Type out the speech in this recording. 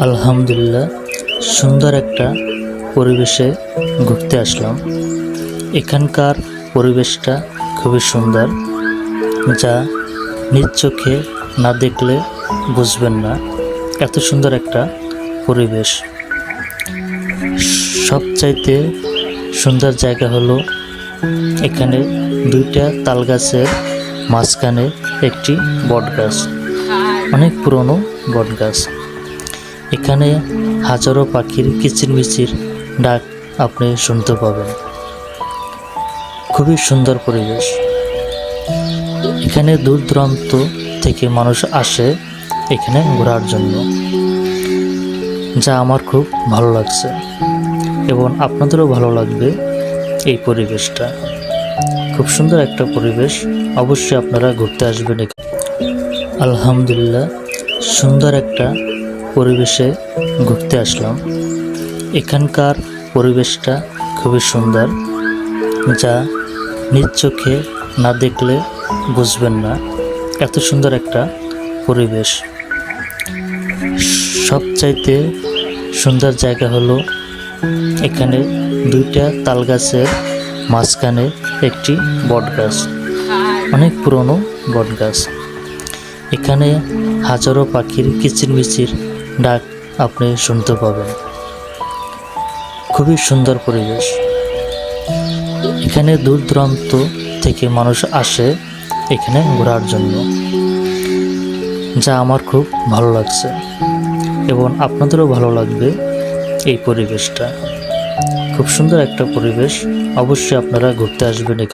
আলহামদুলিল্লাহ, সুন্দর একটা পরিবেশে ঘুরতে আসলাম। এখানকার পরিবেশটা খুবই সুন্দর, যা নিজ চোখে না দেখলে বুঝবেন না। এত সুন্দর একটা পরিবেশ। সবচাইতে সুন্দর জায়গা হলো এখানে দুইটা তাল গাছের মাঝখানে একটি বট গাছ, অনেক পুরনো বট গাছ। এখানে হাজারো পাখির কিচিরমিচির ডাক আপনি শুনতে পাবেন। খুবই সুন্দর পরিবেশ। এখানে দূর দূরান্ত থেকে মানুষ আসে এখানে ঘোরার জন্য, যা আমার খুব ভালো লাগছে এবং আপনাদেরও ভালো লাগবে। এই পরিবেশটা খুব সুন্দর একটা পরিবেশ, অবশ্যই আপনারা ঘুরতে আসবেন। আলহামদুলিল্লাহ, সুন্দর একটা পরিবেশে ঘুরতে আসলাম। এখানকার পরিবেশটা খুবই সুন্দর, যা নিজ চোখে না দেখলে বুঝবেন না। এত সুন্দর একটা পরিবেশ। সবচাইতে সুন্দর জায়গা হলো এখানে দুইটা তাল গাছের মাঝখানে একটি বট গাছ, অনেক পুরনো বট গাছ। এখানে হাজারো পাখির কিচিরমিচির ডাক আপনি শুনতে পাবেন। খুবই সুন্দর পরিবেশ। এখানে দূর দূরান্ত থেকে মানুষ আসে এখানে ঘোরার জন্য, যা আমার খুব ভালো লাগছে এবং আপনাদেরও ভালো লাগবে। এই পরিবেশটা খুব সুন্দর একটা পরিবেশ, অবশ্যই আপনারা ঘুরতে আসবেন।